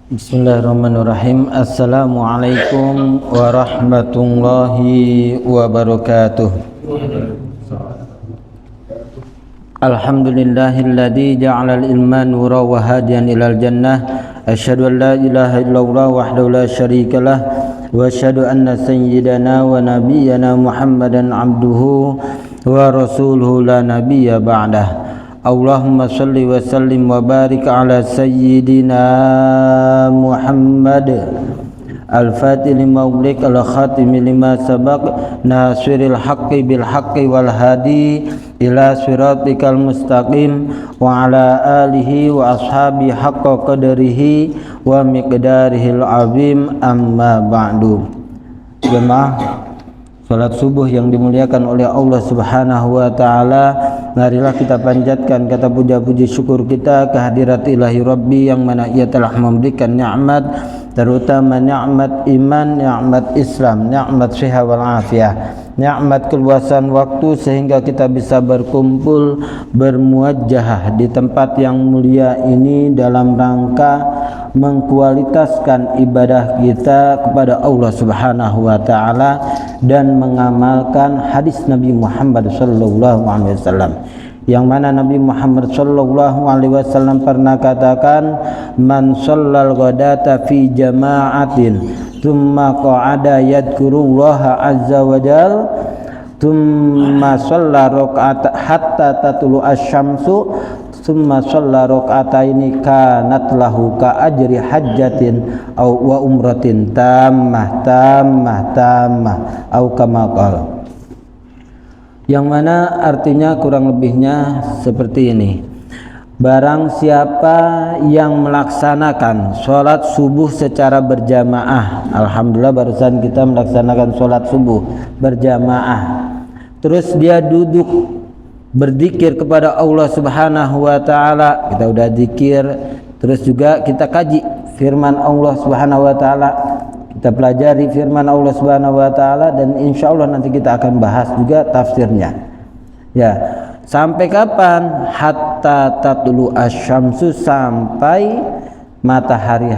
Bismillahirrahmanirrahim. Assalamualaikum warahmatullahi wabarakatuh. Alhamdulillahilladzi ja'ala al-ilma nuran wa hadiyan ilal jannah. Asyhadu an la ilaha illallah wahdahu la syarikalah wa asyhadu anna sayyidana wa nabiyyana Muhammadan abduhu wa rasuluhu la nabiyya ba'dah. Allahumma salli wa sallim wa barik ala sayyidina Muhammad al-fatih lima ulik al-khatimi lima sabaq nasiril haqqi bil haqqi wal hadi ila siratikal mustaqim wa ala alihi wa ashabi haqqa qadrihi wa miqdarihil azim amma ba'du. Jemaah salat subuh yang dimuliakan oleh Allah Subhanahu wa taala, marilah kita panjatkan kata puja-puji syukur kita kehadirat Ilahi Rabbi yang mana Ia telah memberikan nikmat, terutama nikmat iman, nikmat Islam, nikmat sehat wal afiah, nikmat keluasan waktu sehingga kita bisa berkumpul bermuajahah di tempat yang mulia ini dalam rangka mengkualitaskan ibadah kita kepada Allah Subhanahu wa taala dan mengamalkan hadis Nabi Muhammad sallallahu alaihi wasallam, yang mana Nabi Muhammad sallallahu alaihi wasallam pernah katakan, man shallal ghadata fi jama'atin thumma qa'ada yadhkurullaha azza wa jal thumma shalla raka'at hatta tatlu asy-syamsu thumma shalla raka'ataini kanat lahu ka ajri hajjatin aw wa umratin tammah au kama qala, yang mana artinya kurang lebihnya seperti ini: barang siapa yang melaksanakan sholat subuh secara berjamaah, alhamdulillah barusan kita melaksanakan sholat subuh berjamaah, terus dia duduk berzikir kepada Allah Subhanahu wa taala, kita udah zikir, terus juga kita kaji firman Allah Subhanahu wa taala, kita pelajari firman Allah Subhanahu wa taala, dan insyaallah nanti kita akan bahas juga tafsirnya. Ya, sampai kapan? Hatta tatlu asy-syamsu, sampai matahari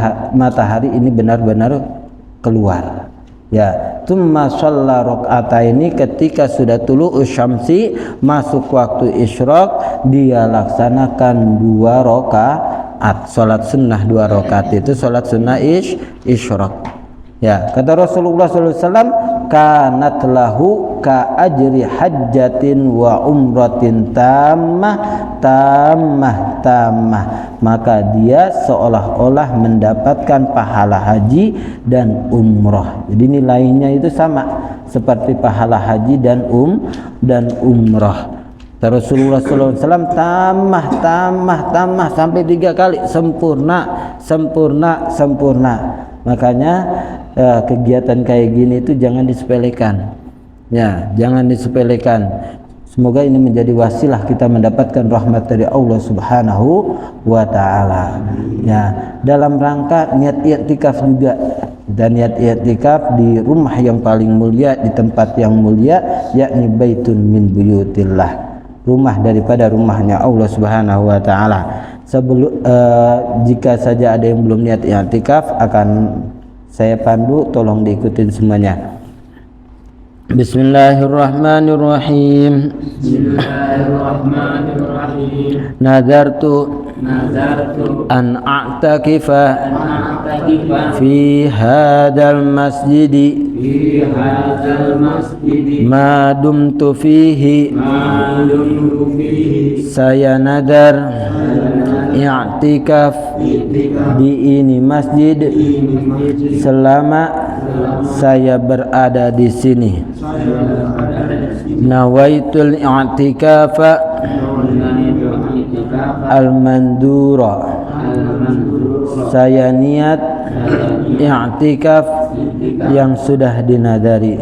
ini benar-benar keluar. Ya, tsumma shalla raka'ataini, ketika sudah tulu syamsi masuk waktu isyraq, dia laksanakan 2 rakaat salat sunnah. 2 rakaat itu salat sunnah isyraq. Ya, kata Rasulullah SAW, kanat lahu ka ajri hajjatin wa umratin tammah, maka dia seolah-olah mendapatkan pahala haji dan umrah. Jadi nilainya itu sama seperti pahala haji dan umrah. Rasulullah SAW tambah sampai 3 kali, sempurna. Makanya kegiatan kayak gini itu jangan disepelekan. Ya, jangan disepelekan. Semoga ini menjadi wasilah kita mendapatkan rahmat dari Allah Subhanahu wa taala. Ya, dalam rangka niat i'tikaf juga. Dan niat i'tikaf di rumah yang paling mulia, di tempat yang mulia, yakni baitun min buyutillah. Rumah daripada rumahnya Allah Subhanahu wa taala. Jika saja ada yang belum niat i'tikaf, akan saya pandu, tolong diikutin semuanya. Bismillahirrahmanirrahim. Nadartu an a'takifa fi hadzal masjidi ma dumtu fihi. Saya nadar i'tikaf di ini masjid selama saya berada di sini. Nawaitul i'tikafa al-mandura, saya niat i'tikaf yang sudah dinadari.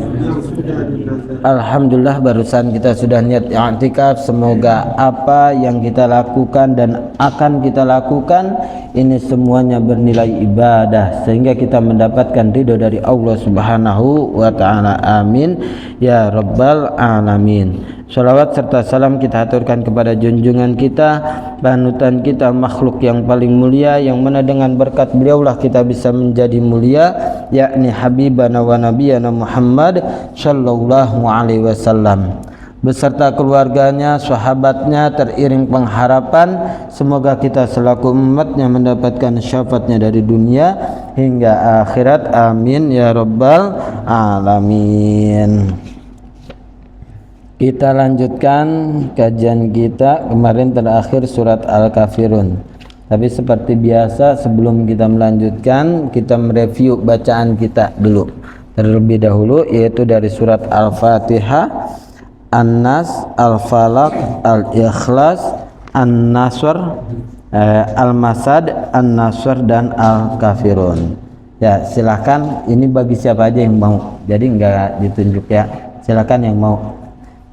Alhamdulillah barusan kita sudah niat i'tikaf. Semoga apa yang kita lakukan dan akan kita lakukan ini semuanya bernilai ibadah sehingga kita mendapatkan ridho dari Allah Subhanahu wa taala. Amin ya rabbal alamin. Shalawat serta salam kita haturkan kepada junjungan kita, panutan kita, makhluk yang paling mulia, yang mana dengan berkat beliaulah kita bisa menjadi mulia, yakni habibana wa nabiyana Muhammad sallallahu alaihi wasallam, beserta keluarganya, sahabatnya, teriring pengharapan semoga kita selaku umatnya mendapatkan syafaatnya dari dunia hingga akhirat, amin ya rabbal alamin. Kita lanjutkan kajian kita, kemarin terakhir surat Al-Kafirun. Tapi seperti biasa sebelum kita melanjutkan, kita mereview bacaan kita dulu terlebih dahulu, yaitu dari surat Al-Fatihah, An-Nas, Al-Falaq, Al-Ikhlas, An-Nasr, Al-Masad, An-Nasr, dan Al-Kafirun. Ya, silakan, ini bagi siapa aja yang mau, jadi enggak ditunjuk ya, silakan yang mau.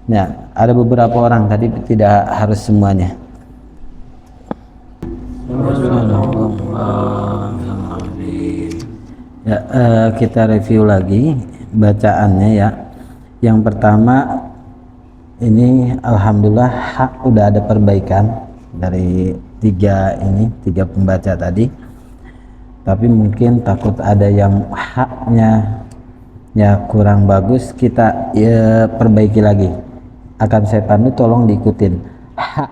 Ya, ada beberapa orang tadi, tidak harus semuanya. Ya, kita review lagi bacaannya ya. Yang pertama ini alhamdulillah udah ada perbaikan dari tiga pembaca tadi, tapi mungkin takut ada yang haknya ya kurang bagus, kita ya perbaiki lagi. Akan saya pandu, tolong diikutin. Ha,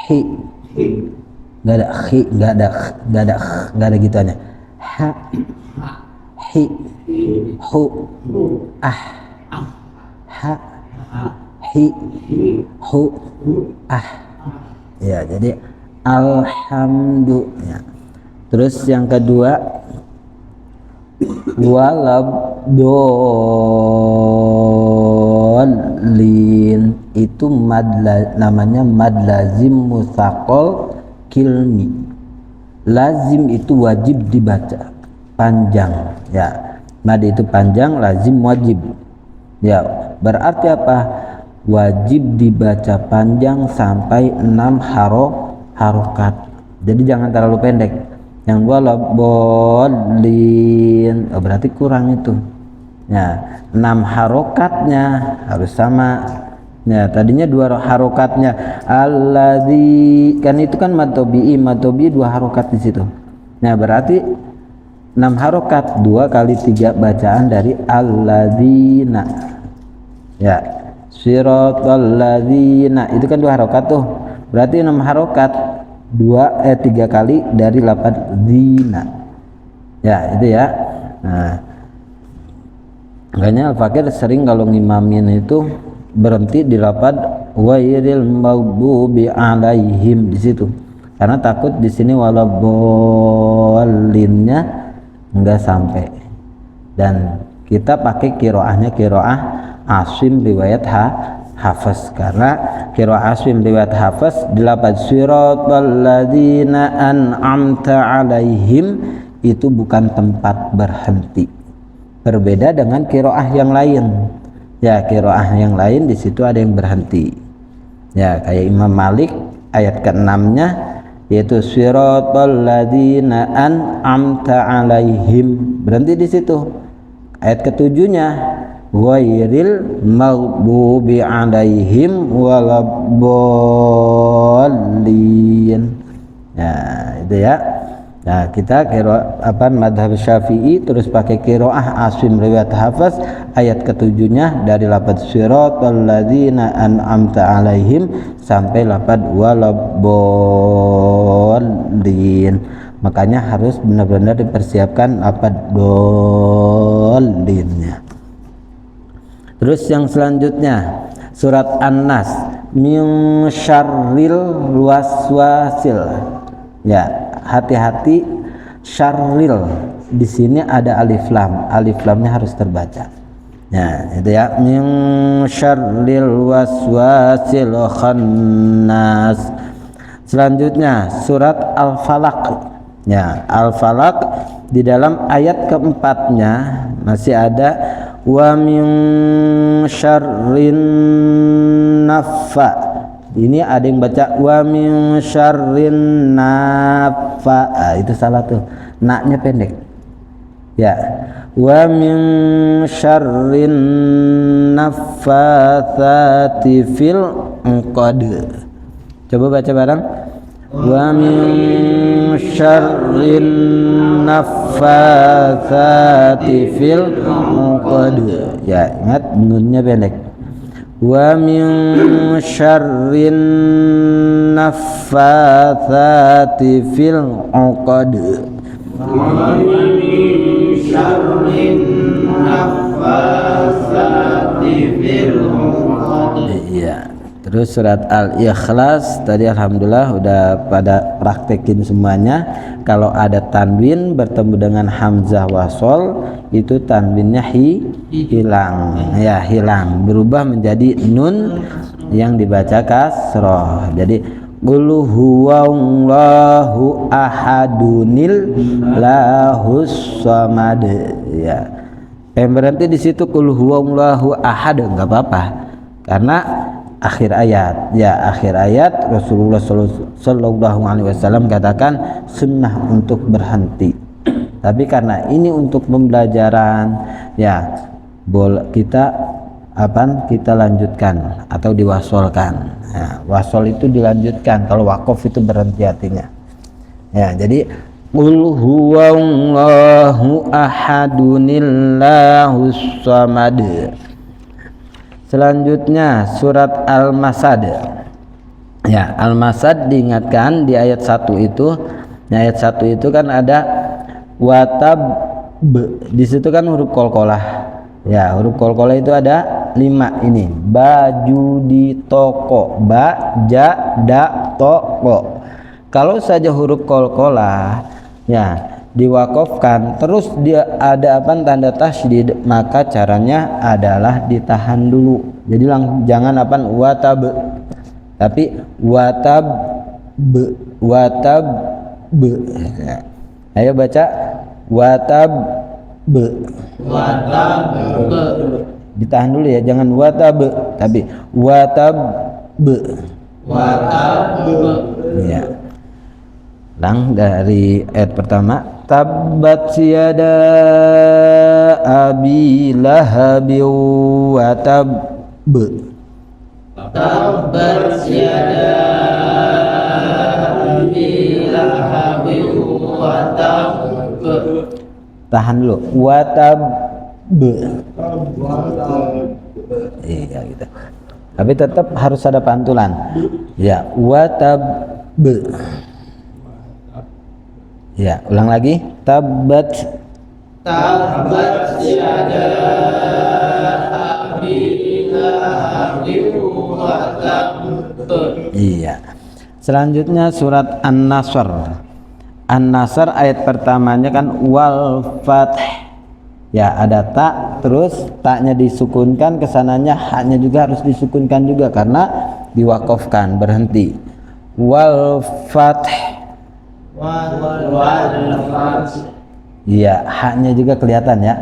hi, nggak ada hi, nggak ada gituannya. Ha, hi, hu, ah, ha, hi, hu, ah. Ya, jadi alhamdulillah. Terus yang kedua, walabdolin, itu namanya mad lazim mutsaqal kilmi. Lazim itu wajib dibaca panjang ya, mad itu panjang, lazim wajib ya. Berarti apa? Wajib dibaca panjang sampai 6 harokat. Jadi jangan terlalu pendek. Yang walabdolin, berarti kurang itu ya, 6 harokatnya harus sama ya. Tadinya 2 harokatnya, alladzi, kan itu kan matobi 2 harokat di situ. Nah berarti 6 harokat, 2 kali 3 bacaan dari alladzina ya. Siratal ladzina itu kan 2 harokat tuh, berarti 6 harokat, 3 kali dari lafaz zina ya, itu ya. Nah makanya Al-Fakir sering kalau ngimamin itu berhenti di lafaz wairil maghdubi alaihim di situ, karena takut di sini walabbolinnya enggak sampai. Dan kita pakai kiroahnya kiroah Asim riwayat Hafaz, karena qiraah Asim riwayat Hafaz di lafaz siratal ladzina an'amta alaihim itu bukan tempat berhenti, berbeda dengan qiraah yang lain ya. Qiraah yang lain di situ ada yang berhenti ya, kayak Imam Malik ayat ke-6-nya yaitu siratal ladzina an'amta alaihim, berhenti di situ. Ayat ke-7-nya ghairil maghdubi alaihim waladdallin. Nah, itu ya. Nah, kita madhab Syafi'i terus pakai qiraah Asim riwayat Hafaz ayat ke-7-nya dari lafaz siratal ladzina an'amta alaihim sampai lafaz waladdallin. Makanya harus benar-benar dipersiapkan lafaz dollinnya. Terus yang selanjutnya surat An-Nas, min syarril waswasil ya, hati-hati syarril di sini ada alif lam, alif lamnya harus terbaca ya, itu ya, min syarril waswasil khannas. Selanjutnya surat Al-Falaq ya, Al-Falaq di dalam ayat keempatnya masih ada wa min syarrin naffa. Ini ada yang baca wa min syarrin naffa, itu salah tuh, naknya pendek Ya, wa min syarrin naffatsati fil 'uqad. Coba baca bareng. Wa min syarrin naffatsati fil 'uqad. Ya, ingat nunnya pendek. Wa min syarrin naffatsati fil 'uqad. Wa min syarrin naffatsati fil 'uqad. Iya. Terus surat Al-Ikhlas tadi alhamdulillah udah pada praktekin semuanya. Kalau ada tanwin bertemu dengan hamzah wasol itu tanwinnya hilang, ya hilang, berubah menjadi nun yang dibaca kasroh. Jadi qul huwallahu ahadunil lahus samad. Ya. Berhenti di situ qul huwallahu ahad enggak apa-apa. Karena akhir ayat, ya akhir ayat Rasulullah Sallallahu Alaihi Wasallam katakan sunnah untuk berhenti. Tapi karena ini untuk pembelajaran, ya kita lanjutkan atau diwasolkan. Ya, wasol itu dilanjutkan, kalau wakof itu berhenti artinya. Ya, jadi qul huwallahu ahadunillahus samad. Selanjutnya surat Al-Masad. Ya, Al-Masad diingatkan di ayat 1 itu. Di ayat 1 itu kan ada watab. Di situ kan huruf qalqalah. Ya, huruf qalqalah itu ada 5 ini. Baju di toko, ba, ja, da, toko. Kalau saja huruf qalqalah, ya diwakofkan terus dia ada tanda tasydid, maka caranya adalah ditahan dulu. Jadi jangan watab, tapi watab ya. Ayo baca watab ditahan dulu ya, jangan watab tapi watab ya. Dari ayat pertama, tabbat yada abi lahabi wa tab. Tabbat yada abi lahabi wa tab. Tahan dulu. Wa tab. Iya gitu. Tapi tetap harus ada pantulan. Ya, wa tab. Ya, ulang lagi. Tabbat yada abi lahabin wa tab. Iya. Selanjutnya surat An-Nasr. An-Nasr ayat pertamanya kan wal fath. Ya, ada ta, terus ta-nya disukunkan, kesananya ha-nya juga harus disukunkan juga karena diwakofkan, berhenti. Wal fath. Iya, haknya juga kelihatan ya.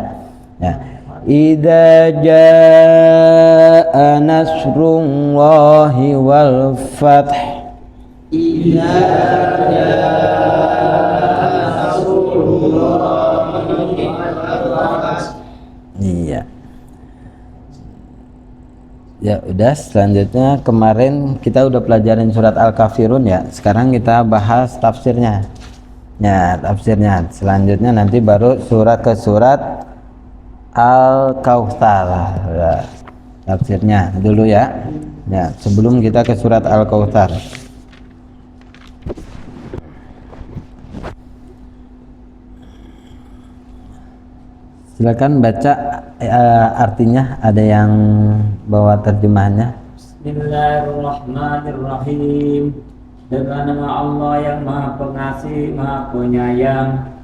Ya. Idza jaa nasrullahi wal fath. Idza jaa nasrullahi wal fath. Iya. Ya udah, selanjutnya kemarin kita udah pelajarin surat Al-Kafirun ya. Sekarang kita bahas tafsirnya. Ya, tafsirnya. Selanjutnya nanti baru ke surat Al-Kautsar. Ya, tafsirnya dulu ya. Ya, sebelum kita ke surat Al-Kautsar. Silakan baca artinya, ada yang bawa terjemahannya. Bismillahirrahmanirrahim. Dengan nama Allah yang Maha Pengasih, Maha Penyayang.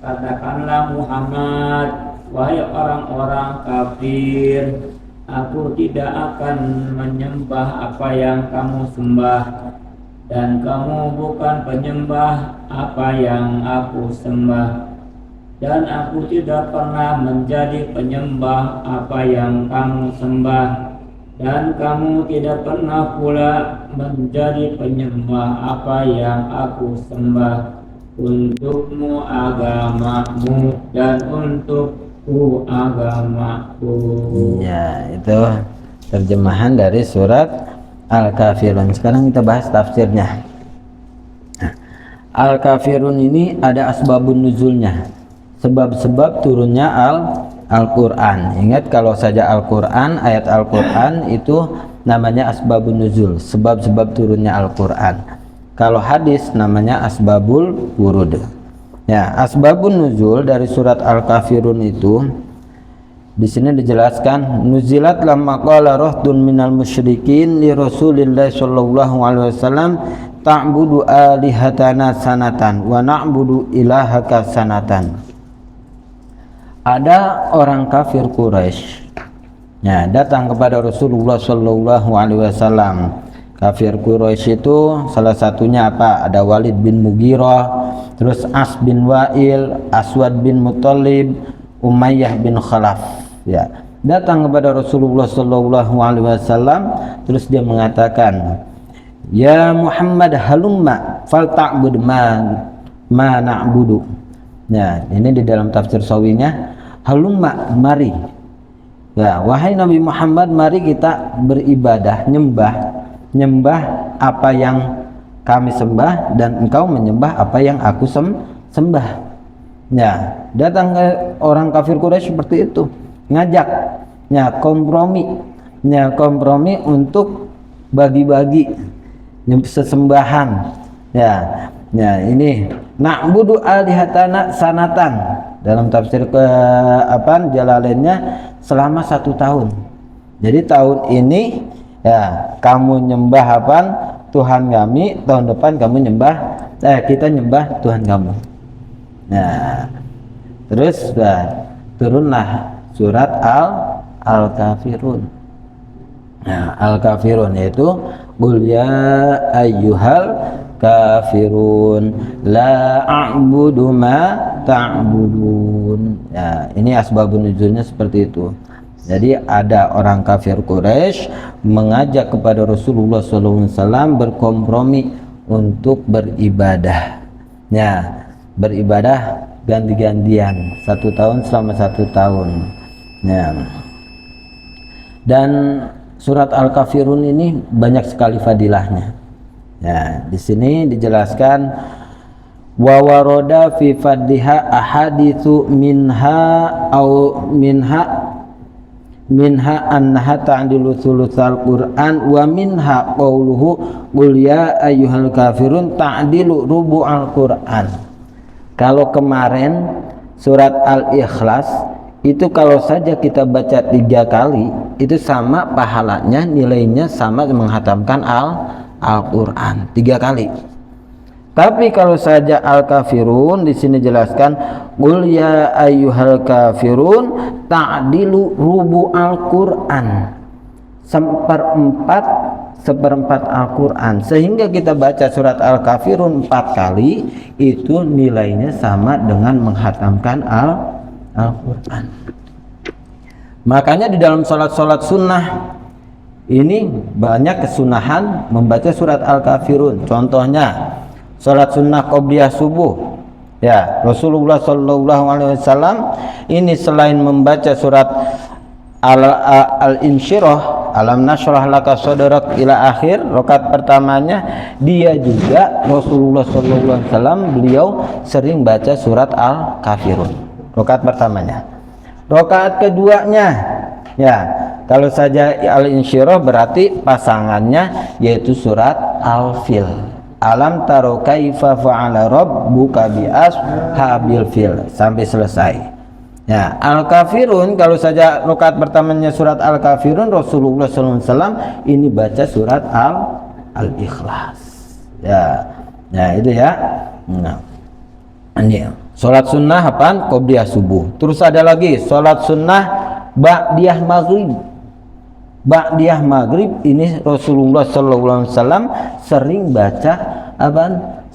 Katakanlah Muhammad, wahai orang-orang kafir, aku tidak akan menyembah apa yang kamu sembah, dan kamu bukan penyembah apa yang aku sembah. Dan aku tidak pernah menjadi penyembah apa yang kamu sembah, dan kamu tidak pernah pula menjadi penyembah apa yang aku sembah. untukmu agamamu dan untukku agamaku. Ya, itu terjemahan dari surat Al-Kafirun. Sekarang kita bahas tafsirnya. Al-Kafirun ini ada asbabun nuzulnya, sebab-sebab turunnya Al-Quran. Ingat, kalau saja Al-Quran, ayat Al-Quran itu namanya asbabun nuzul, sebab-sebab turunnya Al-Quran. Kalau hadis namanya asbabul wurud. Ya, asbabun nuzul dari surat Al-Kafirun itu di sini dijelaskan, nuzilat lamma qala rahdun minal musyrikin li Rasulillah sallallahu alaihi wasallam ta'budu alihatana sanatan wa na'budu ilahaka sanatan. Ada orang kafir Quraisy ya datang kepada Rasulullah sallallahu alaihi wasallam. Kafir Quraisy itu salah satunya apa? Ada Walid bin Mughirah, terus As bin Wa'il, Aswad bin Muttalib, Umayyah bin Khalaf. Ya, datang kepada Rasulullah sallallahu alaihi wasallam, terus dia mengatakan, "Ya Muhammad halumma falta'bud ma na'budu." Ya, ini di dalam tafsir Sawinya, halumma, mari. Ya, wahai Nabi Muhammad, mari kita beribadah, nyembah apa yang kami sembah dan engkau menyembah apa yang aku sembah. Ya, datang ke orang kafir Quraisy seperti itu, ngajak, ya kompromi untuk bagi-bagi sesembahan. Ya, ini na'budu alihatana sanatan, dalam tafsir Jalalainnya selama 1 tahun. Jadi tahun ini ya kamu nyembah Tuhan kami, tahun depan kita nyembah Tuhan kamu. Nah, terus turunlah surat Al-Kafirun. Nah, Al-Kafirun yaitu qul ya ayyuhal kafirun la a'budu ma ta'budun. Ya, ini asbabun nuzulnya seperti itu. Jadi ada orang kafir Quraisy mengajak kepada Rasulullah SAW berkompromi untuk beribadah. Ya, beribadah ganti-gantian 1 tahun selama 1 tahun. Ya. Dan surat Al-Kafirun ini banyak sekali fadilahnya. Ya, di sini dijelaskan wa waroda fi fadliha ahaditsu minha annaha ta'dilu thulutsal Qur'an wa minha qauluhu qul ya ayyuhal kafirun ta'dilu rubu'al Qur'an. Kalau kemarin surat Al-Ikhlas itu kalau saja kita baca 3 kali itu sama pahalanya, nilainya sama menghatamkan Al-Qur'an 3 kali. Tapi kalau saja Al-Kafirun di sini jelaskan qul ya ayyuhal kafirun ta'dilu rubu'al Qur'an, seperempat Al-Qur'an, sehingga kita baca surat Al-Kafirun 4 kali itu nilainya sama dengan menghatamkan Al-Qur'an. Makanya di dalam salat sunnah ini banyak kesunahan membaca surat Al-Kafirun. Contohnya salat sunnah qobliyah subuh. Ya, Rasulullah sallallahu alaihi wasallam ini selain membaca surat Al-Insyirah, alam nashrah laka sadrak ila akhir, rakaat pertamanya dia juga Rasulullah sallallahu alaihi wasallam beliau sering baca surat Al-Kafirun. Rakaat pertamanya. Rakaat keduanya ya, kalau saja Al-Insyirah berarti pasangannya yaitu surat Al-Fil. Alam taro kaifa fa'ala rabbuka bi ashabil fil sampai selesai. Ya, Al-Kafirun kalau saja rakaat pertamanya surat Al-Kafirun, Rasulullah SAW ini baca surat Al-Ikhlas. Ya, itu ya. Nah, ini salat sunnah apaan? Qobliyah subuh. Terus ada lagi salat sunnah ba'diyah maghrib. Ba'diyah maghrib ini Rasulullah SAW sering baca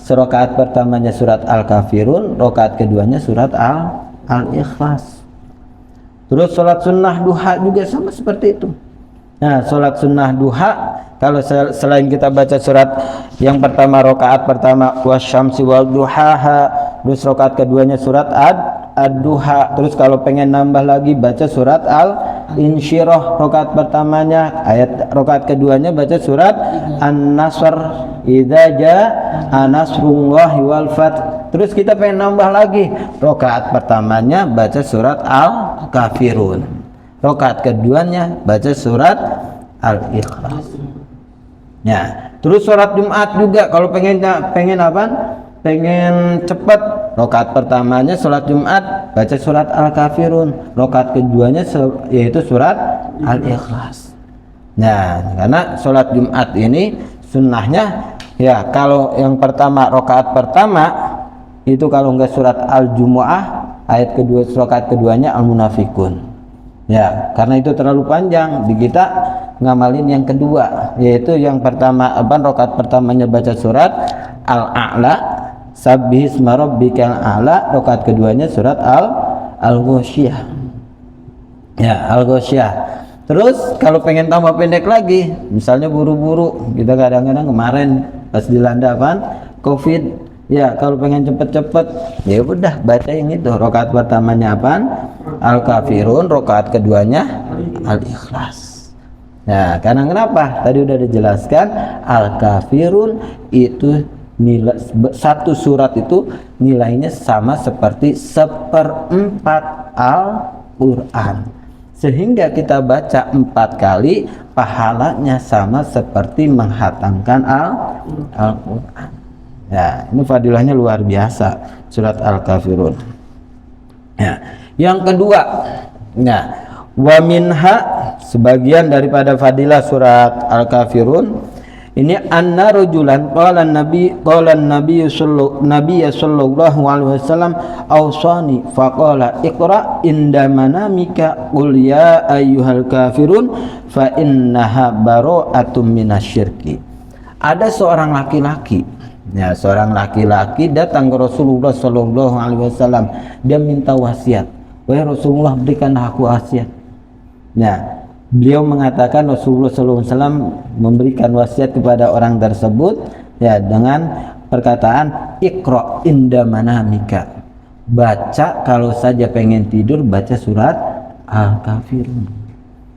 rakaat pertamanya surat Al-Kafirun, rakaat keduanya surat Al-Ikhlas. Terus sholat sunnah duha juga sama seperti itu. Nah, sholat sunnah duha kalau selain kita baca surat yang pertama rakaat pertama wasyamsi wal duhaha, terus rakaat keduanya surat ad-duha, terus kalau pengen nambah lagi baca surat al-insyirah rakaat pertamanya, rakaat keduanya baca surat an-nasr idza jaa nasrullahi wal fath. Terus kita pengen nambah lagi, rakaat pertamanya baca surat al-kafirun, rakaat keduanya baca surat al-ikhlas. Ya, terus surat Jumat juga kalau pengen apa? Pengen cepat, rakaat pertamanya sholat Jumat baca surat Al-Kafirun, rakaat keduanya yaitu surat Al-Ikhlas. Nah, karena sholat Jumat ini sunnahnya ya kalau yang pertama rakaat pertama itu kalau enggak surat Al-Jumu'ah, ayat kedua rakaat keduanya Al-Munafikun. Ya, karena itu terlalu panjang, di kita ngamalin yang kedua, yaitu yang pertama rakaat pertamanya baca surat Al-A'la, Sabbihisma rabbikal a'la, rakaat keduanya surat Al-Ghasyiyah. Ya, Al-Ghasyiyah. Terus kalau pengen tambah pendek lagi, misalnya buru-buru, kita kadang-kadang kemarin pas dilanda Covid, ya kalau pengen cepet-cepet, ya udah baca yang itu, rakaat pertamanya Al-Kafirun, rakaat keduanya Al-Ikhlas. Nah, karena kenapa? Tadi udah dijelaskan, Al-Kafirun itu nilai satu surat itu nilainya sama seperti 1/4 Al-Quran, sehingga kita baca 4 kali pahalanya sama seperti menghatamkan Al-Quran. Ya, ini fadilahnya luar biasa surat Al-Kafirun. Ya, yang kedua, ya, wa minha, sebagian daripada fadilah surat Al-Kafirun ini anna rajulan qala nabi sallallahu alaihi wasallam awsani faqala iqra inda manamika qul ya ayyuhal kafirun fa innaha bara'atun minasyirki. Ada seorang laki-laki, ya, seorang laki-laki datang ke Rasulullah sallallahu alaihi wasallam, dia minta wasiat, wahai Rasulullah berikan aku wasiat. Nah, beliau mengatakan, Rasulullah SAW memberikan wasiat kepada orang tersebut ya dengan perkataan iqra inda manamika, baca kalau saja pengen tidur baca surat Al-Kafirun.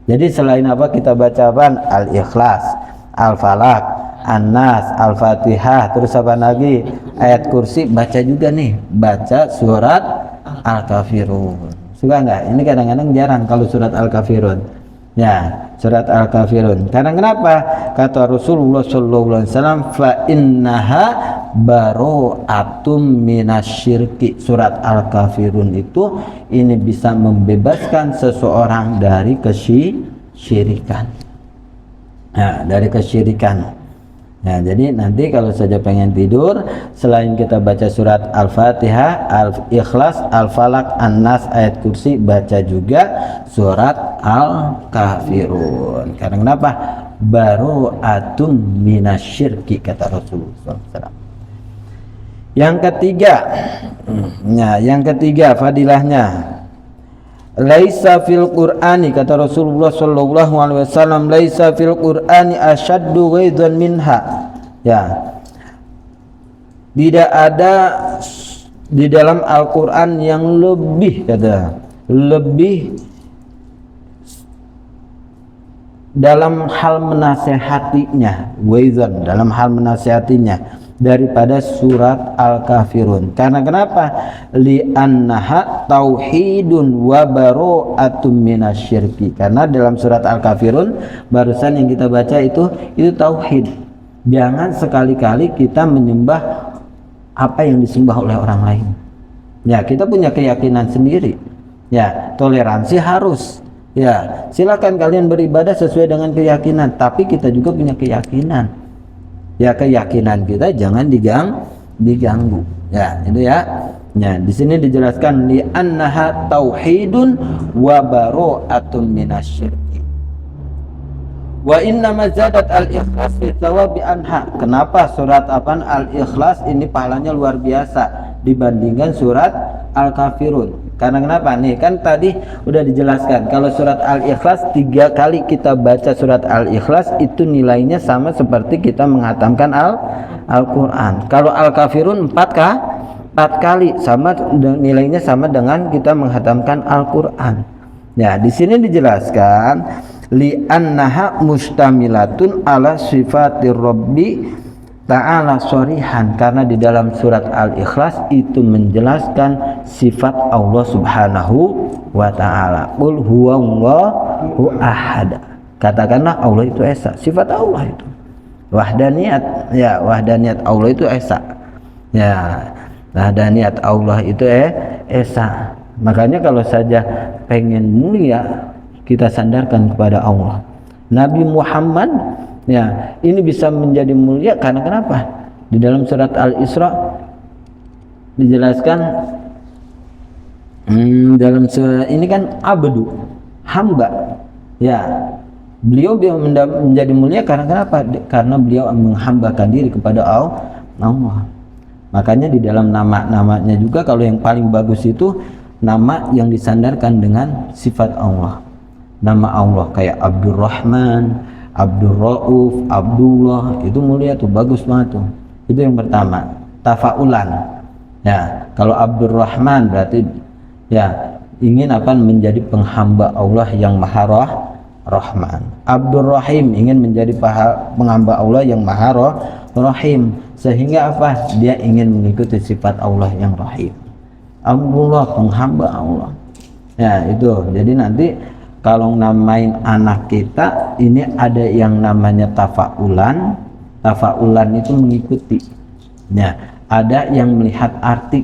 Jadi selain apa kita baca Al-Ikhlas, Al-Falaq, An-Nas, Al-Fatihah, terus apa lagi ayat kursi, baca juga nih, baca surat Al-Kafirun. Suka nggak? Ini kadang-kadang jarang kalau surat Al-Kafirun. Ya, surat Al-Kafirun. Karena kenapa? Kata Rasulullah SAW, fa innaha bara'atum minasyirki. Surat Al-Kafirun itu ini bisa membebaskan seseorang dari kesyirikan. Nah, dari kesyirikan. Nah, jadi nanti kalau saja pengen tidur, selain kita baca surat Al-Fatihah, Al-Ikhlas, Al-Falaq, An-Nas, ayat kursi, baca juga surat Al-Kafirun. Karena kenapa? Bara'atun minasyirki, kata Rasulullah SAW. Yang ketiga fadilahnya, laisa fil Qur'ani, kata Rasulullah sallallahu alaihi wasallam, laisa fil Qur'ani asyaddu ghaidzan minha. Ya, tidak ada di dalam Al-Qur'an yang lebih dalam hal menasehatinya, ghaidzan dalam hal menasehatinya daripada surat Al-Kafirun. Karena kenapa? Li'annaha tauhidun wa bara'atun minasyirki. Karena dalam surat Al-Kafirun barusan yang kita baca itu tauhid. Jangan sekali-kali kita menyembah apa yang disembah oleh orang lain. Ya, kita punya keyakinan sendiri. Ya, toleransi harus. Ya, silakan kalian beribadah sesuai dengan keyakinan, tapi kita juga punya keyakinan. Ya, keyakinan kita jangan diganggu. Ya, itu ya. Ya, di sini dijelaskan li annaha tauhidun wa bara'atun minasyirki. Wa inna mazadat al-ikhlas fi thawabi anha. Kenapa surat Al-Ikhlas ini pahalanya luar biasa dibandingkan surat Al-Kafirun? Karena kenapa? Nih kan tadi udah dijelaskan kalau surat Al-Ikhlas 3 kali kita baca surat Al-Ikhlas itu nilainya sama seperti kita menghatamkan Al-Quran. Kalau Al-Kafirun 4 kali sama nilainya sama dengan kita menghatamkan Al-Quran. Ya, di sini dijelaskan li'annaha mustamilatun ala sifatir rabbi ta'ala shorihan, karena di dalam surat Al-Ikhlas itu menjelaskan sifat Allah subhanahu wa ta'ala. Qul huwallahu ahad, katakanlah Allah itu esa, sifat Allah itu wahdaniyat, ya wahdaniyat Allah itu esa, ya wahdaniyat Allah itu esa. Makanya kalau saja pengen mulia kita sandarkan kepada Allah. Nabi Muhammad ya ini bisa menjadi mulia karena kenapa? Di dalam surat Al-Isra dijelaskan dalam ini kan abdu, hamba. Ya, beliau menjadi mulia karena kenapa? Karena beliau menghambakan diri kepada Allah. Makanya di dalam nama-namanya juga kalau yang paling bagus itu nama yang disandarkan dengan sifat Allah. Nama Allah kayak Abdurrahman, Abdul Rauf, Abdullah, itu mulia tuh, bagus banget tuh. Itu yang pertama, tafaulan. Ya, kalau Abdurrahman berarti ya ingin apa? Menjadi penghamba Allah yang Maha Rahman. Abdul Rahim ingin menjadi penghamba Allah yang Maha Rahim. Sehingga apa? Dia ingin mengikuti sifat Allah yang Rahim. Abdullah penghamba Allah. Ya, itu. Jadi nanti kalau namain anak kita ini ada yang namanya tafaulan. Tafaulan itu mengikuti. Ya, ada yang melihat arti.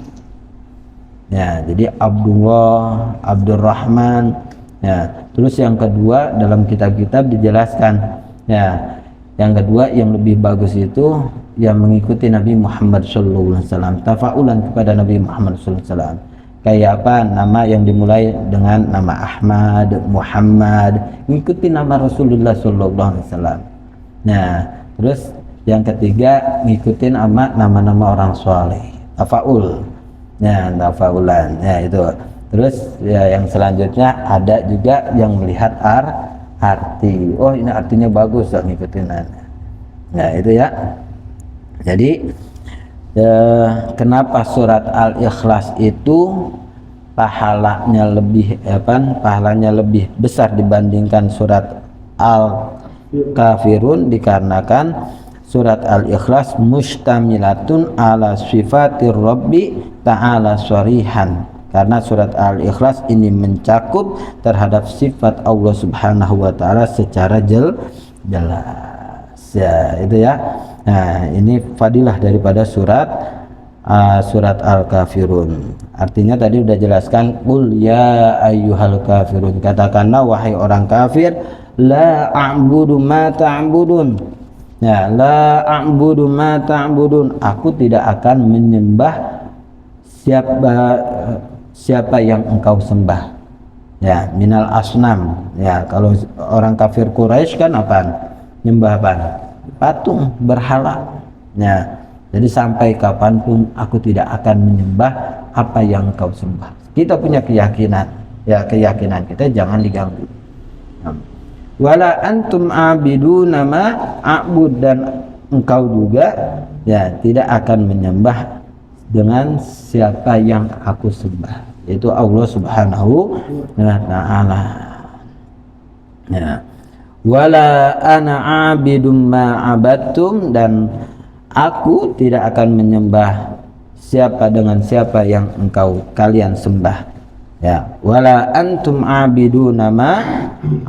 Ya, jadi Abdullah, Abdurrahman. Ya, terus yang kedua dalam kitab-kitab dijelaskan. Ya, yang kedua yang lebih bagus itu yang mengikuti Nabi Muhammad SAW. Tafaulan kepada Nabi Muhammad SAW. Kayak apa? Nama yang dimulai dengan nama Ahmad, Muhammad, mengikuti nama Rasulullah SAW. Nah, terus yang ketiga ngikutin nama-nama orang soleh, tafaul. Ya, tafaulan. Ya, itu. Terus ya yang selanjutnya ada juga yang melihat arti. Oh, ini artinya bagus, so, ngikutin. Nah, itu ya. Jadi kenapa surat Al-Ikhlas itu pahalanya lebih besar dibandingkan surat Al-Kafirun? Dikarenakan surat Al-Ikhlas mustamilatun ala sifatir rabbi ta'ala shorihan, karena surat Al-Ikhlas ini mencakup terhadap sifat Allah subhanahu wa ta'ala secara jelas. Ya, itu ya. Nah, ini fadilah daripada surat Al-Kafirun. Artinya tadi udah jelaskan, qul ya ayyuhal kafirun, katakanlah wahai orang kafir, la a'budu ma ta'budun. Ya, la a'budu ma ta'budun, aku tidak akan menyembah siapa yang engkau sembah. Ya, minal asnam. Ya, kalau orang kafir Quraisy kan apaan? Nyembah apaan? Patung, berhala. Ya, jadi sampai kapanpun aku tidak akan menyembah apa yang kau sembah. Kita punya keyakinan, ya keyakinan kita jangan diganggu. Wala antum abiduna ma a'bud, dan engkau juga ya tidak akan menyembah dengan siapa yang aku sembah, yaitu Allah subhanahu wa ta'ala. Ya. Wala ana abidum ma abattum, dan aku tidak akan menyembah siapa dengan siapa yang kalian sembah. Ya, wala antum abiduna ma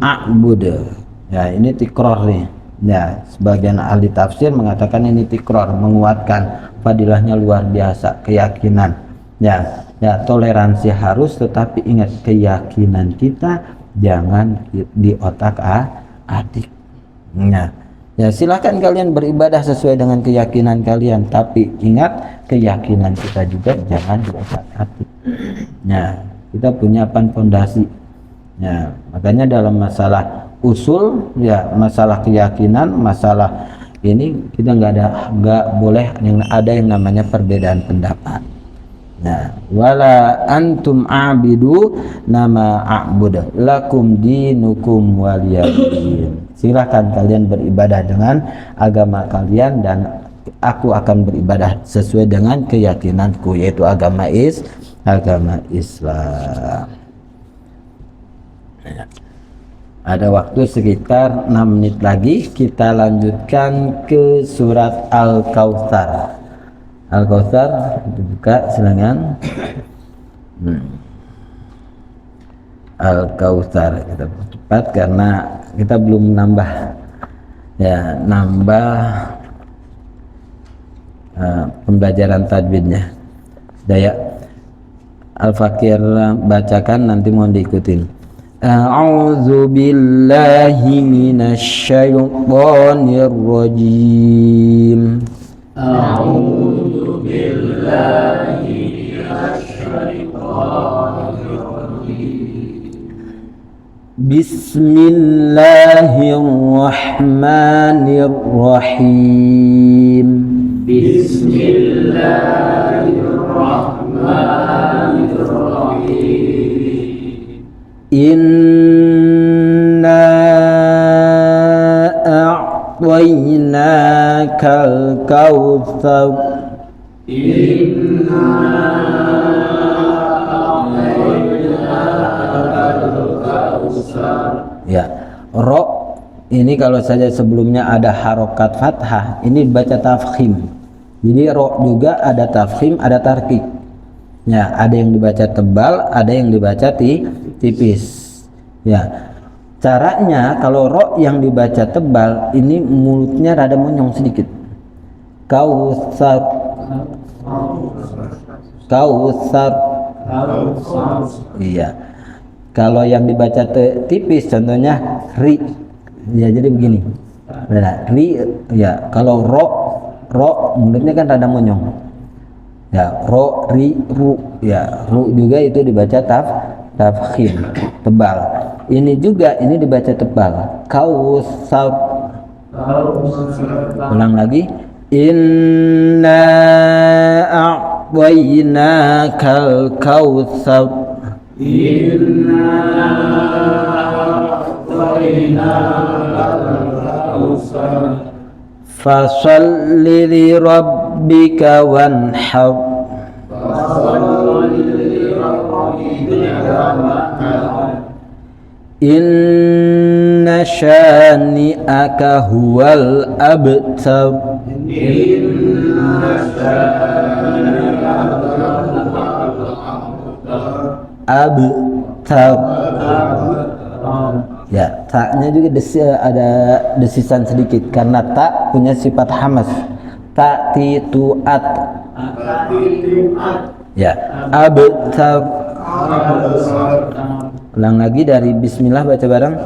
a'bud. Ya, ini tikror nih. Ya, sebagian ahli tafsir mengatakan ini tikror, menguatkan fadilahnya luar biasa, keyakinan. Ya, toleransi harus, tetapi ingat keyakinan kita jangan di otak adik. Nah, ya silahkan kalian beribadah sesuai dengan keyakinan kalian, tapi ingat keyakinan kita juga jangan di otak adik. Nah, kita punya pondasi. Ya, makanya dalam masalah usul, ya masalah keyakinan, masalah ini kita nggak boleh yang ada yang namanya perbedaan pendapat. Nah, wala antum a'bidu nama a'bud lakum dinukum waliyadin. Silakan kalian beribadah dengan agama kalian dan aku akan beribadah sesuai dengan keyakinanku, yaitu agama Islam. Ada waktu sekitar 6 menit lagi, kita lanjutkan ke surat Al-Kautsar. Al-Kautsar dibuka silakan. Al-Kautsar, kita cepat karena kita belum nambah pembelajaran tajwidnya. Daya Al-Fakir bacakan, nanti mohon diikutin. A'udzu billahi minasy syaithanir rajim. A'udzu billahi minasy syaithanir rajim. Bismillahirrahmanirrahim. Bismillahirrahmanirrahim. Inna a'tainakal kautsar. Inna a'tainakal kautsar. Ya, ro ini kalau saja sebelumnya ada harokat fathah, ini baca tafkhim. Jadi ro juga ada tafkhim, ada tarqiq. Ya, ada yang dibaca tebal, ada yang dibaca tipis. Ya, caranya kalau ro yang dibaca tebal, ini mulutnya rada monyong sedikit. Kautsar. Kautsar. Iya. Kalau yang dibaca tipis, contohnya ri. Ya, jadi begini. Nah, ri, ya. Kalau ro mulutnya kan rada monyong. Ya, ro, ri, ru. Ya, ru juga itu dibaca tafkhim, tebal. Ini juga ini dibaca tebal. Kautsar. Ulang lagi. Inna a'tainakal kautsar. Inna a'tainakal kautsar. Fasalli li rabbika wanhar. Inna syani'aka huwal abtar. Abtar. Ya, taknya juga ada desisan sedikit karena tak punya sifat hamas. Tak tituat. Ya, abtar. Ulang lagi dari bismillah, baca bareng.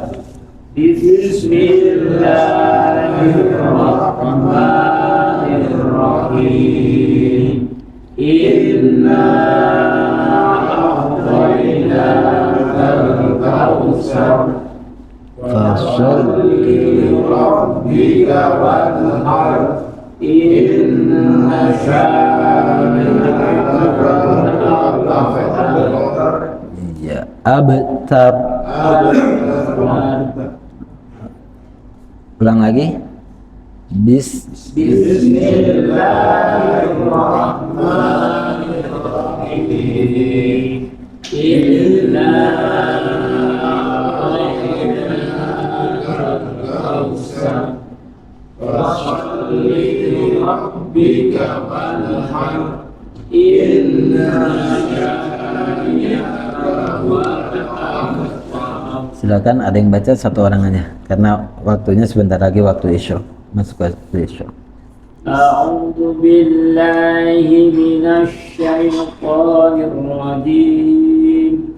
Bismillahirrahmanirrahim. Inna a'tainakal kautsar. Fasholli li rabbika wanhar. Inna syani'aka huwal abtar. Ya, abtar. Ulang lagi. Bismillahirrahmanirrahim. Inna a'tainakal kautsar. Fasholli li rabbika wanhar. Inna syani'aka huwal abtar. Silakan, ada yang baca satu orang aja karena waktunya sebentar lagi waktu isya, masuk waktu isya. A'udzu billahi minasy syaithanir rajim.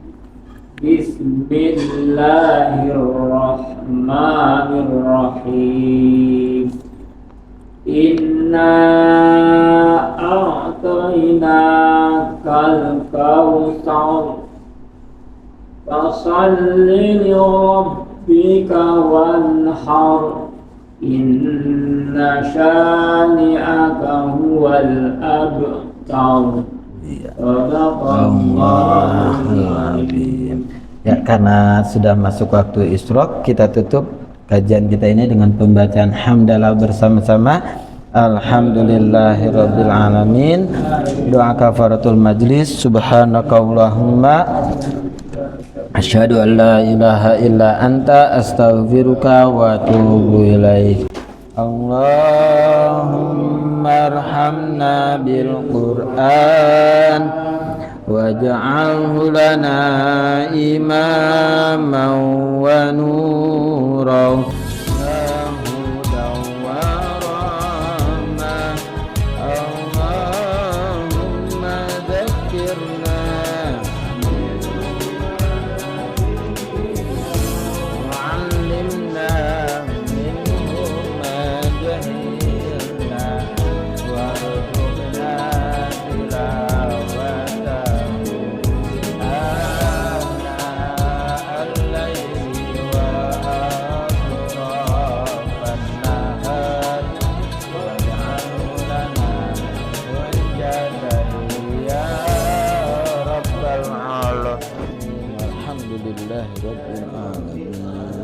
Bismillahirrahmanirrahim. Inna a'tainakal kautsar. Fasalli li rabbika wanhar. Inna syani'aka huwal abtar. Sadaqallahul azim. Ya, karena sudah masuk waktu isyraq, kita tutup kajian kita ini dengan pembacaan hamdalah bersama-sama. Alhamdulillahirabbil alamin. Doa kafaratul majlis. Subhanakallahumma asyhadu an la ilaha illa anta astaghfiruka wa atubu ilaik. Allahumma arhamna bil Qur'an waj'alhu lana imaman wa nuran wa hudan wa rahmah. Allahumma dzakkirna wa 'allimna minhu ma jahilna warzuqna tilawatahu ana al-laili wa atrafan nahar waj'alhu lana hujjatan ya rabbal alamin. Alhamdulillahi rabbil alamin.